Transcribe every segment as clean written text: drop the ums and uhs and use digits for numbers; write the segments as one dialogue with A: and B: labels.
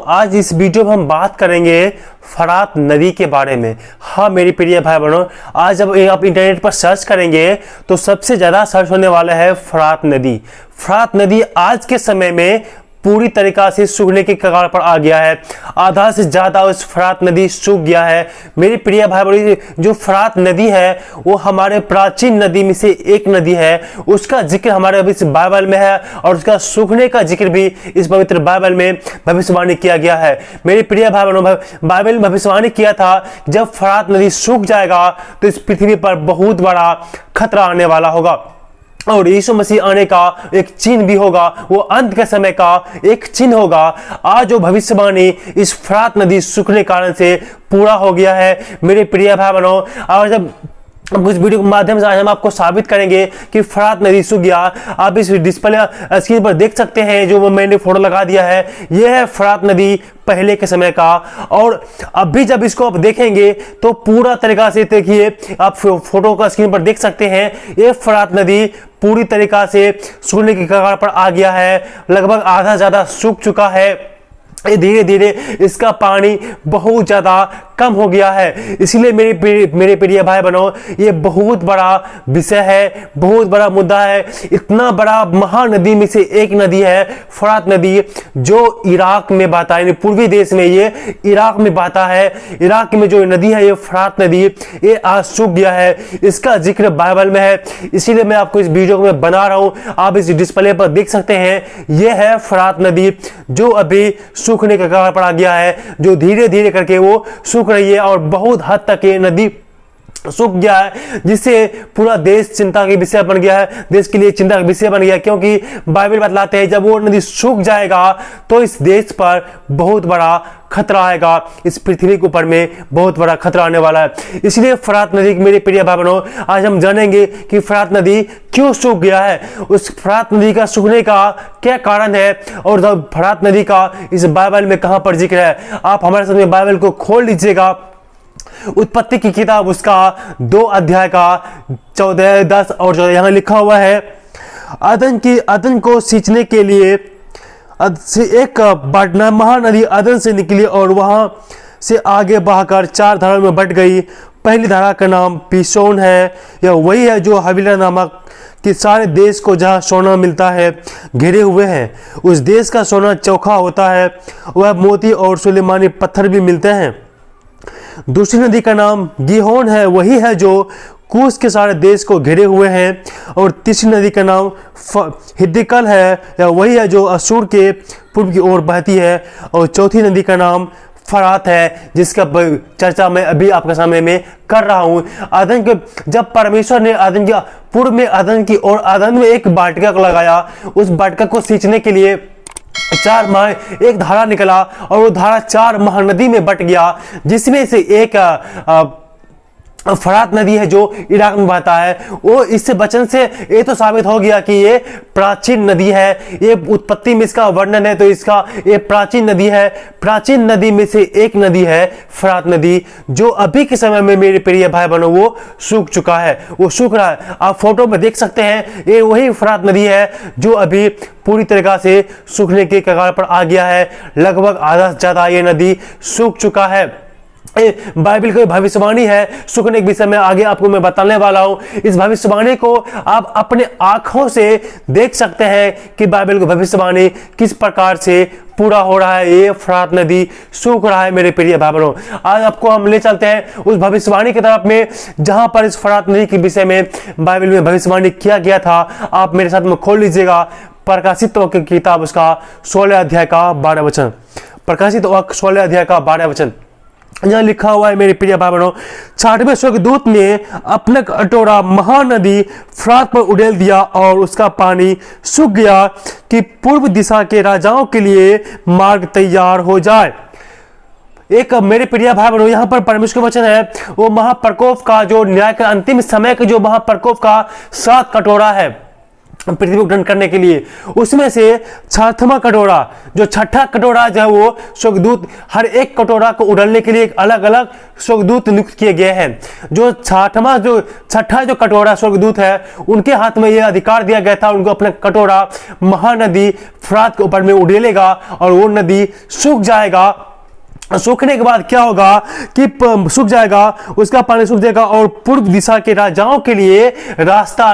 A: आज इस वीडियो में हम बात करेंगे फरात नदी के बारे में। हाँ मेरी प्रिय भाई बहनों, आज जब आप इंटरनेट पर सर्च करेंगे तो सबसे ज़्यादा सर्च होने वाला है फरात नदी। फरात नदी आज के समय में पूरी तरीका से सूखने की कगार पर आ गया है। आधा से ज़्यादा उस फरात नदी सूख गया है। मेरी प्रिय भाई बहनों, जो फरात नदी है वो हमारे प्राचीन नदी में से एक नदी है। उसका जिक्र हमारे इस बाइबल में है और उसका सूखने का जिक्र भी इस पवित्र बाइबल में भविष्यवाणी किया गया है। मेरी प्रिय भाई बहनों, बाइबल में भविष्यवाणी किया था जब फरात नदी सूख जाएगा तो इस पृथ्वी पर बहुत बड़ा खतरा आने वाला होगा और यीशु मसीह आने का एक चिन्ह भी होगा। वो अंत के समय का एक चिन्ह होगा। आज जो भविष्यवाणी इस फरात नदी सूखने कारण से पूरा हो गया है। मेरे प्रिय भाई बहनों, और जब इस वीडियो के माध्यम से आज हम आपको साबित करेंगे कि फरात नदी सूख गया। आप इस डिस्प्ले स्क्रीन पर देख सकते हैं, जो मैंने फोटो लगा दिया है, यह है फरात नदी पहले के समय का। और अभी जब इसको आप देखेंगे तो पूरा तरीका से देखिए, आप फोटो का स्क्रीन पर देख सकते हैं, ये फरात नदी पूरी तरीका से सूखने की कगार पर आ गया है। लगभग आधा ज्यादा सूख चुका है। धीरे धीरे इसका पानी बहुत ज्यादा कम हो गया है। इसलिए मेरे प्रिय भाई बहनों, ये बहुत बड़ा विषय है, बहुत बड़ा मुद्दा है। इतना बड़ा महानदी में से एक नदी है फरात नदी, जो इराक में बहता है, पूर्वी देश में ये इराक में बहता है। इराक में जो नदी है ये फरात नदी, ये आज सूख गया है। इसका जिक्र बाइबल में है, इसीलिए मैं आपको इस वीडियो में बना रहा हूं। आप इस डिस्प्ले पर देख सकते हैं, ये है फरात नदी जो अभी सूखने के कगार पर आ गया है, जो धीरे धीरे करके वो सूख रही है और बहुत हद तक ये नदी सूख गया है, जिससे पूरा देश चिंता के विषय बन गया है। देश के लिए चिंता का विषय बन गया है, क्योंकि बाइबल बतलाते हैं जब वो नदी सूख जाएगा तो इस देश पर बहुत बड़ा खतरा आएगा। इस पृथ्वी के ऊपर में बहुत बड़ा खतरा आने वाला है। इसलिए फरात नदी, मेरे प्रिय भाई बहनों, आज हम जानेंगे कि फरात नदी क्यों सूख गया है, उस फरात नदी का सूखने का क्या कारण है और फरात नदी का इस बाइबल में कहां पर जिक्र है। आप हमारे साथ बाइबल को खोल लीजिएगा। उत्पत्ति की किताब उसका 2 अध्याय का 14, 10 और 14 यहां लिखा हुआ है, अदन को सींचने के लिए एक महानदी अदन से निकली और वहां से आगे बहकर 4 धाराओं में बट गई। पहली धारा का नाम पीशोन है। यह वही है जो हवीला नामक कि सारे देश को जहाँ सोना मिलता है घिरे हुए हैं। उस देश का सोना चोखा होता है, वह मोती और सुलेमानी पत्थर भी मिलते हैं। दूसरी नदी का नाम गिहोन है, वही है जो कूश के सारे देश को घिरे हुए हैं। और तीसरी नदी का नाम हिद्दिकल है, या वही है जो असूर के पूर्व की ओर बहती है। और चौथी नदी का नाम फरात है, जिसका चर्चा मैं अभी आपके सामने में कर रहा हूं। अदन के जब परमेश्वर ने अदन के पूर्व में अदन की और अदन में एक बाटिका को लगाया, उस बाटिका को सींचने के लिए 4 माह एक धारा निकला और वो धारा 4 महानदी में बट गया, जिसमें से एक फरात नदी है जो इराक में बहता है। वो इससे वचन से ये तो साबित हो गया कि ये प्राचीन नदी है। ये उत्पत्ति में इसका वर्णन है तो इसका ये प्राचीन नदी है। प्राचीन नदी में से एक नदी है फरात नदी, जो अभी के समय में मेरे प्रिय भाई बहनों वो सूख चुका है, वो सूख रहा है। आप फोटो में देख सकते हैं, ये वही फरात नदी है जो अभी पूरी तरीका से सूखने के कगार पर आ गया है। लगभग आधा से ज्यादा ये नदी सूख चुका है। बाइबल की भविष्यवाणी है सूखने के विषय में, आगे आपको मैं बताने वाला हूं। इस भविष्यवाणी को आप अपने आंखों से देख सकते हैं कि बाइबल की भविष्यवाणी किस प्रकार से पूरा हो रहा है। ये फरात नदी सूख रहा है मेरे प्रिय भाई बहनों। आज आपको हम ले चलते हैं उस भविष्यवाणी की तरफ में जहां पर इस फरात नदी के विषय में बाइबल में भविष्यवाणी किया गया था। आप मेरे साथ में खोल लीजिएगा प्रकाशित वाक्य की किताब, उसका 16 अध्याय का 12 वचन। प्रकाशित वाक्य 16 अध्याय का 12 वचन यहां लिखा हुआ है मेरे प्रिय भाई बहनों, 6वें स्वर्गदूत ने अपना कटोरा महानदी फरात पर उड़ेल दिया और उसका पानी सूख गया कि पूर्व दिशा के राजाओं के लिए मार्ग तैयार हो जाए। एक मेरे प्रिय भाई बहनों, यहाँ पर परमेश्वर का वचन है, वो महाप्रकोप का जो न्याय का अंतिम समय का जो महाप्रकोप का 7 कटोरा है, पृथ्वी को दंड करने के लिए। उसमें से छठवां कटोरा, जो छठा कटोरा जो है वो स्वर्गदूत, हर एक कटोरा को उड़ाने के लिए एक अलग अलग स्वर्गदूत नियुक्त किए गए हैं। जो छठा जो कटोरा स्वर्गदूत है, उनके हाथ में यह अधिकार दिया गया था, उनको अपना कटोरा महानदी फरात के ऊपर में उड़ेलेगा और वो नदी सूख जाएगा। सूखने के बाद क्या होगा कि सूख जाएगा, उसका पानी सूख जाएगा और पूर्व दिशा के राजाओं के लिए रास्ता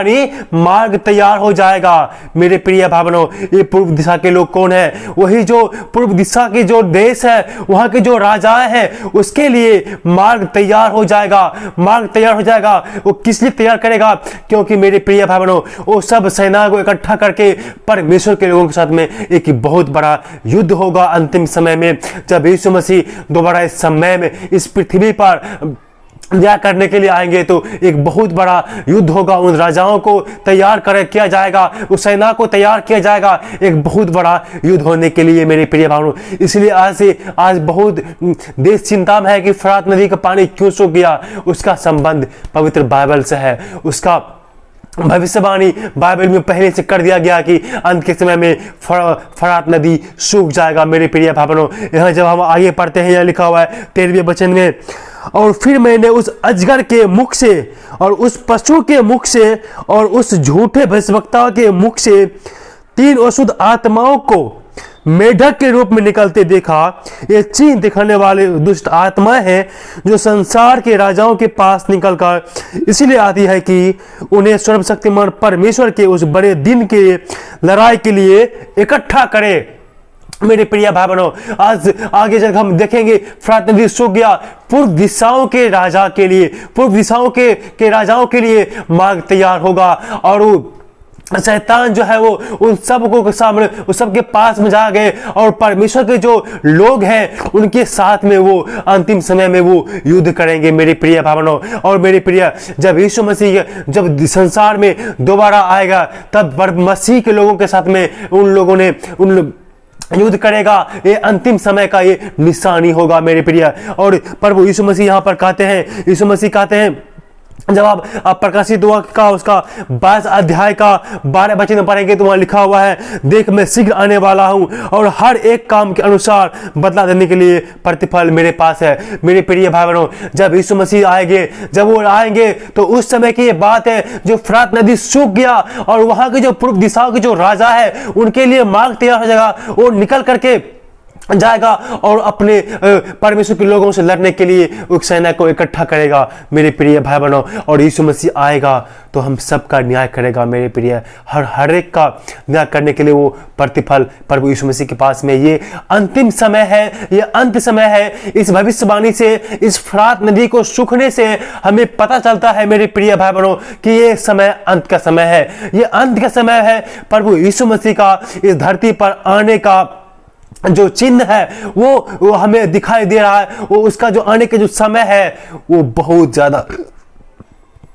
A: मार्ग तैयार हो जाएगा। मेरे प्रिय भाई बहनों, ये पूर्व दिशा के लोग कौन है? वही जो पूर्व दिशा के जो देश है, वहां के जो राजा हैं, उसके लिए मार्ग तैयार हो जाएगा। मार्ग तैयार हो जाएगा। वो किस लिए तैयार करेगा? क्योंकि मेरे प्रिय भाई बहनों, वो सब सेना को इकट्ठा करके परमेश्वर के लोगों के साथ में एक बहुत बड़ा युद्ध होगा अंतिम समय में, जब यीशु मसीह दोबारा इस समय में इस पृथ्वी पर न्याय करने के लिए आएंगे। तो एक बहुत बड़ा युद्ध होगा। उन राजाओं को तैयार किया जाएगा, उस सेना को तैयार किया जाएगा एक बहुत बड़ा युद्ध होने के लिए मेरे प्रिय भाइयों। इसलिए आज बहुत देश चिंता में है कि फरात नदी का पानी क्यों सूख गया। उसका संबंध पवित्र बाइबल से है। उसका भविष्यवाणी बाइबल में पहले से कर दिया गया कि अंत के समय में फरात नदी सूख जाएगा मेरे प्रिय भाई बहनों। यहाँ जब हम आगे पढ़ते हैं, यहाँ लिखा हुआ है 13वें वचन में, और फिर मैंने उस अजगर के मुख से और उस पशु के मुख से और उस झूठे भविष्यवक्ता के मुख से 3 अशुद्ध आत्माओं को मेढक के रूप में निकलते देखा। ये चिन्ह दिखाने वाले दुष्ट आत्माएं हैं जो संसार के राजाओं के पास निकलकर इसलिए आती है कि उन्हें सर्वशक्तिमान परमेश्वर के उस बड़े दिन के लड़ाई के लिए इकट्ठा करे। मेरे प्रिय भाई बहनों, आज आगे जब हम देखेंगे फरात नदी सूख गया, पूर्व दिशाओं के राजा के लिए, पूर्व दिशाओं के राजाओं के लिए मार्ग तैयार होगा। और शैतान जो है वो उन सबको के सामने, उस सबके पास में जा गए और परमेश्वर के जो लोग हैं उनके साथ में वो अंतिम समय में वो युद्ध करेंगे मेरे प्रिय भाई बहनों। और मेरे प्रिय, जब यीशु मसीह जब संसार में दोबारा आएगा, तब मसीह के लोगों के साथ में उन लोगों ने युद्ध करेगा। ये अंतिम समय का ये निशानी होगा मेरे प्रिय। और प्रभु यीशु मसीह यहाँ पर कहते हैं, यीशु मसीह कहते हैं, जब आप प्रकाशित वाक्य का उसका 22 अध्याय का 12 वचन में पढ़ेंगे तो वहां लिखा हुआ है, देख मैं शीघ्र आने वाला हूं और हर एक काम के अनुसार बदला देने के लिए प्रतिफल मेरे पास है। मेरे प्रिय भाई बहनों, जब यीशु मसीह आएंगे, जब वो आएंगे तो उस समय की ये बात है, जो फरात नदी सूख गया और वहां के जो पूर्व दिशाओं के जो राजा है उनके लिए मार्ग तैयार हो जाएगा। वो निकल करके जाएगा और अपने परमेश्वर के लोगों से लड़ने के लिए उस सेना को इकट्ठा करेगा मेरे प्रिय भाई बहनों। और यीशु मसीह आएगा तो हम सबका न्याय करेगा मेरे प्रिय। हर एक का न्याय करने के लिए वो प्रतिफल प्रभु यीशु मसीह के पास में। ये अंतिम समय है, ये अंत समय है। इस भविष्यवाणी से, इस फरात नदी को सूखने से हमें पता चलता है मेरे प्रिय भाई बहनों कि ये समय अंत का समय है। ये अंत का समय है। प्रभु यीशु मसीह का इस धरती पर आने का जो चिन्ह है वो हमें दिखाई दे रहा है। वो उसका जो आने के जो समय है वो बहुत ज्यादा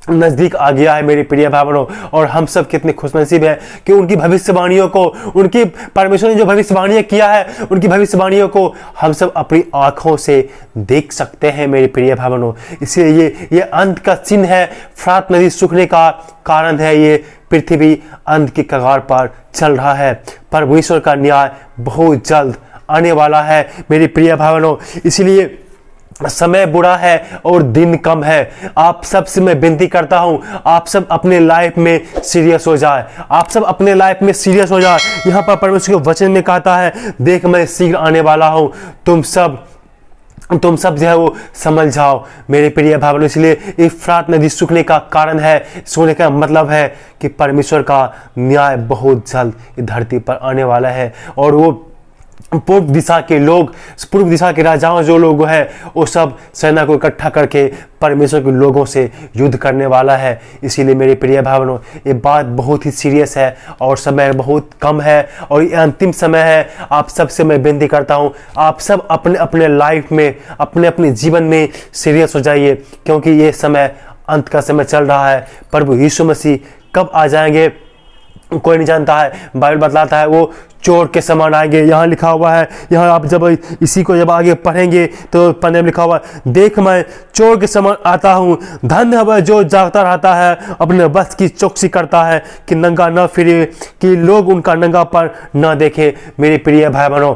A: नजदीक आ गया है मेरे प्रिय भाई बहनों। और हम सब कितने खुशनसीब हैं कि उनकी भविष्यवाणियों को, उनकी परमेश्वर ने जो भविष्यवाणियां किया है, उनकी भविष्यवाणियों को हम सब अपनी आंखों से देख सकते हैं मेरे प्रिय भाई बहनों। इसलिए ये अंत का चिन्ह है। फरात नदी सूखने का कारण है ये पृथ्वी अंत की कगार पर चल रहा है। परमेश्वर का न्याय बहुत जल्द आने वाला है मेरे प्रिय भाई बहनों। इसलिए समय बुरा है और दिन कम है। आप सब से मैं विनती करता हूं, आप सब अपने लाइफ में सीरियस हो जाए। आप सब अपने लाइफ में सीरियस हो जाए। यहां पर परमेश्वर के वचन में कहता है, देख मैं शीघ्र आने वाला हूं, तुम सब जो है वो समझ जाओ मेरे प्रिय भाई बहनों। इसलिए इस फरात नदी सूखने का कारण है, सूखने का मतलब है कि परमेश्वर का न्याय बहुत जल्द धरती पर आने वाला है। और वो पूर्व दिशा के लोग, पूर्व दिशा के राजाओं जो लोग हैं, वो सब सेना को इकट्ठा करके परमेश्वर के लोगों से युद्ध करने वाला है। इसीलिए मेरे प्रिय भाई बहनों, ये बात बहुत ही सीरियस है और समय बहुत कम है और ये अंतिम समय है। आप सबसे मैं विनती करता हूँ, आप सब अपने अपने लाइफ में, अपने अपने जीवन में सीरियस हो जाइए, क्योंकि ये समय अंत का समय चल रहा है। प्रभु यीशु मसीह कब आ जाएंगे कोई नहीं जानता है। बाइबल बतलाता है वो चोर के समान आएंगे। यहाँ लिखा हुआ है, यहाँ आप जब इसी को जब आगे पढ़ेंगे तो पन्ने में लिखा हुआ है, देख मैं चोर के समान आता हूँ, धन्य है जो जागता रहता है, अपने बस की चौकसी करता है कि नंगा न फिरे, कि लोग उनका नंगापन न देखे। मेरे प्रिय भाई बहनों,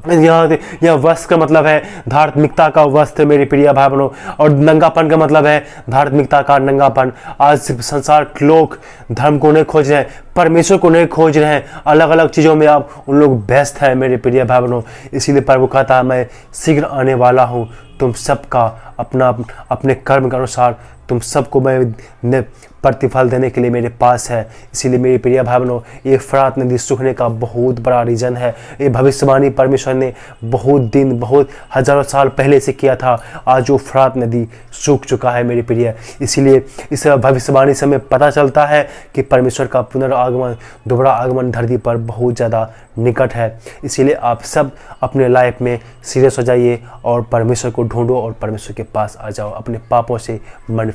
A: यह वस्त्र का मतलब है धार्मिकता का वस्त्र मेरे प्रिय भाई बहनों, और नंगापन का मतलब है धार्मिकता का नंगापन। आज संसार के लोग धर्म को नहीं खोज रहे हैं, परमेश्वर को नहीं खोज रहे हैं, अलग अलग चीज़ों में आप उन लोग व्यस्त हैं मेरे प्रिय भाई बहनों। इसीलिए प्रभु कहता है मैं शीघ्र आने वाला हूँ, तुम सबका अपने कर्म के अनुसार तुम सबको मैं प्रतिफल देने के लिए मेरे पास है। इसीलिए मेरे प्रिय भाई बहनों, ये फरात नदी सूखने का बहुत बड़ा रीज़न है। ये भविष्यवाणी परमेश्वर ने बहुत हज़ारों साल पहले से किया था। आज जो फरात नदी सूख चुका है मेरे प्रिय, इसीलिए इस भविष्यवाणी से हमें पता चलता है कि परमेश्वर का पुनरागमन, दोबारा आगमन धरती पर बहुत ज़्यादा निकट है। इसीलिए आप सब अपने लाइफ में सीरियस हो जाइए और परमेश्वर को ढूंढो और परमेश्वर के पास आ जाओ, अपने पापों से मन